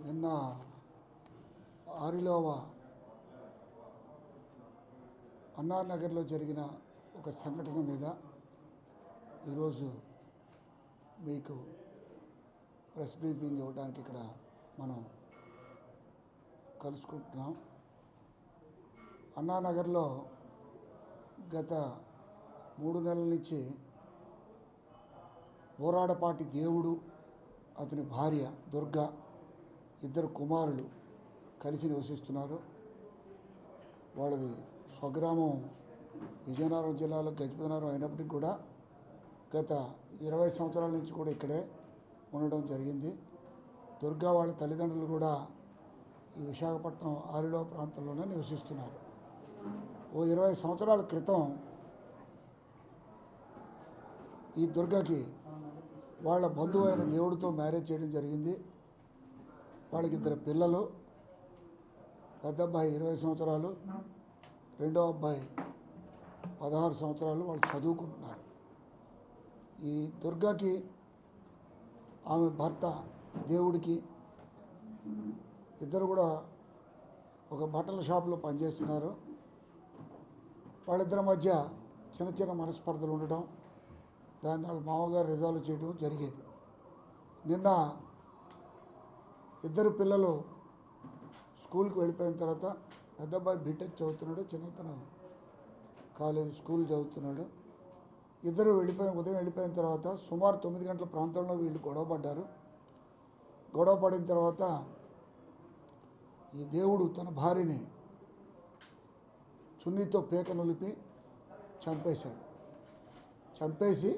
నిన్న ఆరిలోవ అన్నానగర్లో జరిగిన ఒక సంఘటన మీద ఈరోజు మీకు ప్రెస్ బ్రీఫింగ్ ఇవ్వడానికి ఇక్కడ మనం కలుసుకుంటున్నాం. అన్నానగర్లో గత 3 నెలల నుంచి పోరాడపాటి దేవుడు, అతని భార్య దుర్గా, 2 కుమారులు కలిసి నివసిస్తున్నారు. వాళ్ళది స్వగ్రామం విజయనగరం జిల్లాలో గజపతినగరం అయినప్పటికీ కూడా గత 20 సంవత్సరాల నుంచి కూడా ఇక్కడే ఉండడం జరిగింది. దుర్గా వాళ్ళ తల్లిదండ్రులు కూడా ఈ విశాఖపట్నం ఆరిలో ప్రాంతంలోనే నివసిస్తున్నారు. ఓ 20 సంవత్సరాల క్రితం ఈ దుర్గాకి వాళ్ళ బంధువు అయిన దేవుడితో మ్యారేజ్ చేయడం జరిగింది. వాళ్ళకి 2 పిల్లలు. పెద్ద అబ్బాయి 20 సంవత్సరాలు, రెండో అబ్బాయి 16 సంవత్సరాలు. వాళ్ళు చదువుకుంటున్నారు. ఈ దుర్గాకి ఆమె భర్త దేవుడికి ఇద్దరు కూడా ఒక బట్టల షాపులో పనిచేస్తున్నారు. వాళ్ళిద్దరి మధ్య చిన్న చిన్న మనస్పర్ధలు ఉండటం, దాన్ని వాళ్ళ మామగారు రిజాల్వ్ చేయడం జరిగేది. నిన్న 2 పిల్లలు స్కూల్కి వెళ్ళిపోయిన తర్వాత పెద్ద అబ్బాయి బీటెక్ చదువుతున్నాడు, చిన్నతను కాలేజ్ స్కూల్ చదువుతున్నాడు. ఉదయం వెళ్ళిపోయిన తర్వాత సుమారు 9 గంటల ప్రాంతంలో వీళ్ళు గొడవ పడిన తర్వాత ఈ దేవుడు తన భార్యని చున్నీతో పేక నొలిపి చంపేశాడు. చంపేసి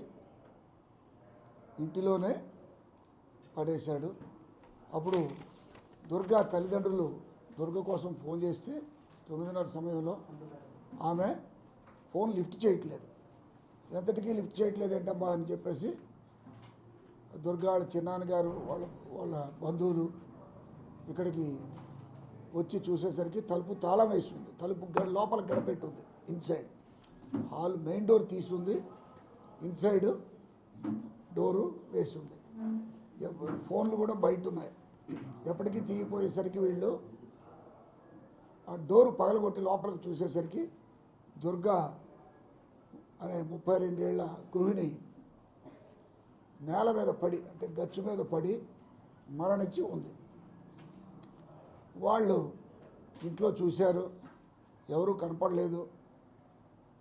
ఇంటిలోనే పడేశాడు. అప్పుడు దుర్గా తల్లిదండ్రులు దుర్గ కోసం ఫోన్ చేస్తే 9:30 సమయంలో ఆమె ఫోన్ లిఫ్ట్ చేయట్లేదు. ఎంతటికీ లిఫ్ట్ చేయట్లేదు ఏంటబ్బా అని చెప్పేసి దుర్గా వాళ్ళ చిన్నాన్నగారు వాళ్ళ బంధువులు ఇక్కడికి వచ్చి చూసేసరికి తలుపు తాళం వేస్తుంది. తలుపు లోపల గడపెట్టుంది. ఇన్సైడ్ హాల్ మెయిన్ డోర్ తీసుంది, ఇన్సైడ్ డోరు వేసింది. ఫోన్లు కూడా బయట ఉన్నాయి. ఎప్పటికీ తీగిపోయేసరికి వీళ్ళు ఆ డోరు పగలగొట్టి లోపలికి చూసేసరికి దుర్గా అనే 32 ఏళ్ల గృహిణి నేల మీద పడి, అంటే గచ్చు మీద పడి మరణించి ఉంది. వాళ్ళు ఇంట్లో చూశారు, ఎవరూ కనపడలేదు.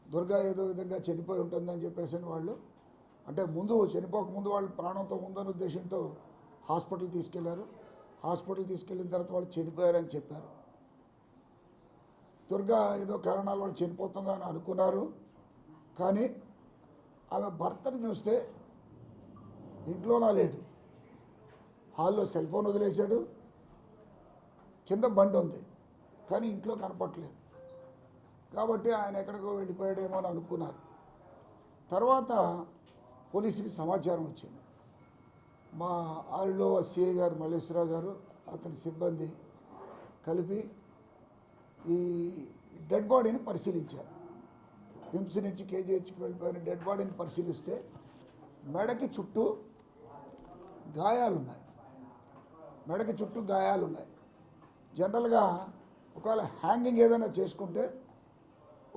దుర్గా ఏదో విధంగా చనిపోయి ఉంటుందని చెప్పేసి వాళ్ళు, అంటే చనిపోకముందు వాళ్ళు ప్రాణంతో ఉందనే ఉద్దేశంతో హాస్పిటల్ తీసుకెళ్లారు. హాస్పిటల్ తీసుకెళ్ళిన తర్వాత వాళ్ళు చనిపోయారని చెప్పారు. దుర్గా ఏదో కారణాలు వాళ్ళు చనిపోతుందని అనుకున్నారు. కానీ ఆమె భర్తను చూస్తే ఇంట్లోనా లేడు, హాల్లో సెల్ ఫోన్ వదిలేశాడు, కింద బండి ఉంది, కానీ ఇంట్లో కనపట్లేదు. కాబట్టి ఆయన ఎక్కడికో వెళ్ళిపోయాడేమో అని అనుకున్నారు. తర్వాత పోలీసుకి సమాచారం వచ్చింది. మా ఆరిలో సిఐ గారు మల్లేశ్వరరావు గారు, అతని సిబ్బంది కలిపి ఈ డెడ్ బాడీని పరిశీలించారు. విమ్స్ నుంచి కేజీహెచ్కి వెళ్ళిపోయిన డెడ్ బాడీని పరిశీలిస్తే మెడకి చుట్టూ గాయాలున్నాయి. జనరల్గా ఒకవేళ హ్యాంగింగ్ ఏదైనా చేసుకుంటే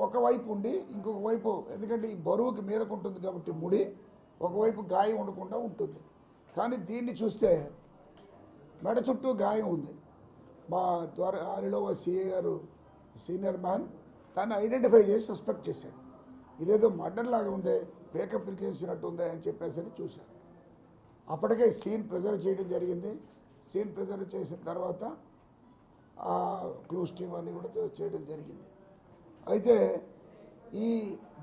ఒకవైపు ఉండి ఇంకొక వైపు, ఎందుకంటే ఈ బరువుకి మీదకు ఉంటుంది కాబట్టి ముడి ఒకవైపు గాయం ఉండకుండా ఉంటుంది. కానీ దీన్ని చూస్తే మెడ చుట్టూ గాయం ఉంది. మా ద్వారా ఆరిలో సిఏ గారు సీనియర్ మ్యాన్ దాన్ని ఐడెంటిఫై చేసి సస్పెక్ట్ చేశాడు. ఇదేదో మర్డర్ లాగా ఉందే, పేకప్ పిలికేసినట్టు ఉందే అని చెప్పేసి చూశారు. అప్పటికే సీన్ ప్రిజర్వ్ చేయడం జరిగింది. సీన్ ప్రిజర్వ్ చేసిన తర్వాత ఆ క్లూస్ టీమ్ అన్నీ కూడా చేయడం జరిగింది. అయితే ఈ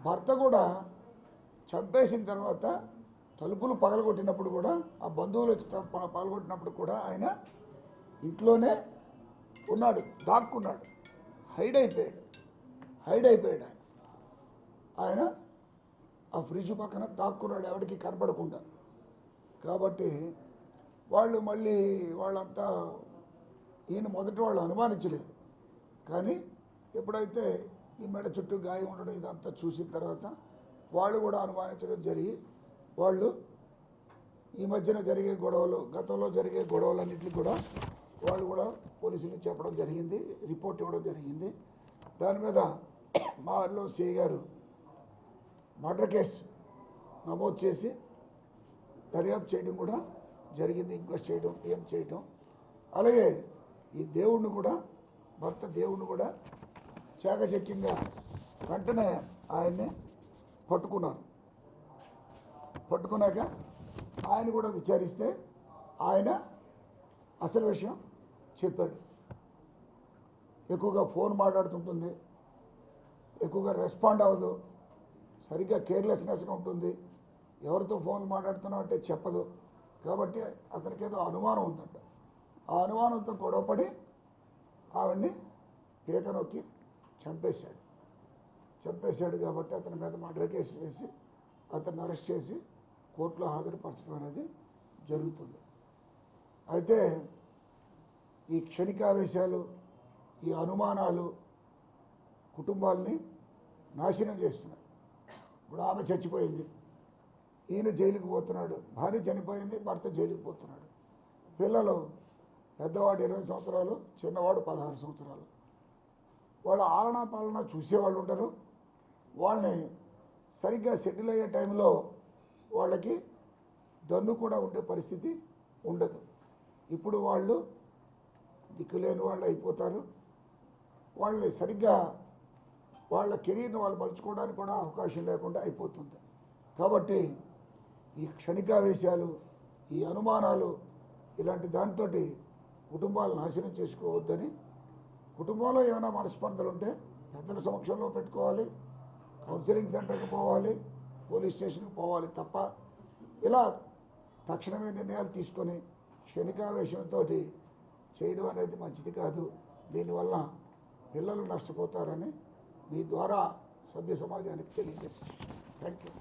భర్త కూడా చంపేసిన తర్వాత తలుపులు పగలగొట్టినప్పుడు కూడా, ఆ బంధువులు వచ్చి పగలగొట్టినప్పుడు కూడా ఆయన ఇంట్లోనే ఉన్నాడు, దాక్కున్నాడు, హైడ్ అయిపోయాడు. ఆయన ఆ ఫ్రిడ్జ్ పక్కన దాక్కున్నాడు, ఎవరికి కనపడకుండా. కాబట్టి వాళ్ళంతా ఈయన మొదటి వాళ్ళు అనుమానించలేదు. కానీ ఎప్పుడైతే ఈ మెడ చుట్టూ గాయం ఉండడం ఇదంతా చూసిన తర్వాత వాళ్ళు కూడా అనుమానించడం జరిగి వాళ్ళు ఈ మధ్యన జరిగే గొడవలు, గతంలో జరిగే గొడవలన్నింటినీ కూడా వాళ్ళు కూడా పోలీసులు చెప్పడం జరిగింది, రిపోర్ట్ ఇవ్వడం జరిగింది. దాని మీద మా ఊరిలో సిఐ గారు మర్డర్ కేసు నమోదు చేసి దర్యాప్తు చేయడం కూడా జరిగింది, ఇంక్వెస్ట్ చేయడం, పిఎం చేయడం. అలాగే ఈ దేవుణ్ణి కూడా, భర్త దేవుణ్ణి కూడా చాకచక్యంగా వెంటనే ఆయన్ని పట్టుకున్నారు. పట్టుకున్నాక ఆయన కూడా విచారిస్తే ఆయన అసలు విషయం చెప్పాడు. ఎక్కువగా ఫోన్ మాట్లాడుతుంటుంది, ఎక్కువగా రెస్పాండ్ అవ్వదు, సరిగ్గా కేర్లెస్నెస్గా ఉంటుంది, ఎవరితో ఫోన్లు మాట్లాడుతున్నావు అంటే చెప్పదు. కాబట్టి అతనికి ఏదో అనుమానం ఉందంట. ఆ అనుమానంతో గొడవపడి ఆవిడ్ని పీక నొక్కి చంపేశాడు. కాబట్టి అతని మీద మర్డర్ కేసు వేసి అతన్ని అరెస్ట్ చేసి కోర్టులో హాజరుపరచడం అనేది జరుగుతుంది. అయితే ఈ క్షణికావేశాలు, ఈ అనుమానాలు కుటుంబాలని నాశనం చేస్తున్నాయి. ఇప్పుడు ఆమె చచ్చిపోయింది, ఈయన జైలుకి పోతున్నాడు, భార్య చనిపోయింది, భర్త జైలుకి పోతున్నాడు. పిల్లలు, పెద్దవాడు 20 సంవత్సరాలు, చిన్నవాడు 16 సంవత్సరాలు. వాళ్ళ ఆలనా పాలన చూసేవాళ్ళు ఉంటారు. వాళ్ళని సరిగ్గా సెటిల్ అయ్యే టైంలో వాళ్ళకి దన్ను కూడా ఉండే పరిస్థితి ఉండదు. ఇప్పుడు వాళ్ళు దిక్కులేని వాళ్ళు అయిపోతారు. వాళ్ళు సరిగ్గా వాళ్ళ కెరీర్ని వాళ్ళు మలుచుకోవడానికి కూడా అవకాశం లేకుండా అయిపోతుంది. కాబట్టి ఈ క్షణికావేశాలు, ఈ అనుమానాలు, ఇలాంటి దాంతో కుటుంబాలు నాశనం చేసుకోవద్దని, కుటుంబంలో ఏమైనా మనస్పర్ధలు ఉంటే పెద్దల సమక్షంలో పెట్టుకోవాలి, కౌన్సిలింగ్ సెంటర్కి పోవాలి, పోలీస్ స్టేషన్కి పోవాలి తప్ప ఇలా తక్షణమే నిర్ణయాలు తీసుకొని క్షణికావేశంతో చేయడం అనేది మంచిది కాదు. దీనివల్ల పిల్లలు నష్టపోతారని మీ ద్వారా సభ్య సమాజానికి తెలియజేస్తాను. Thank you.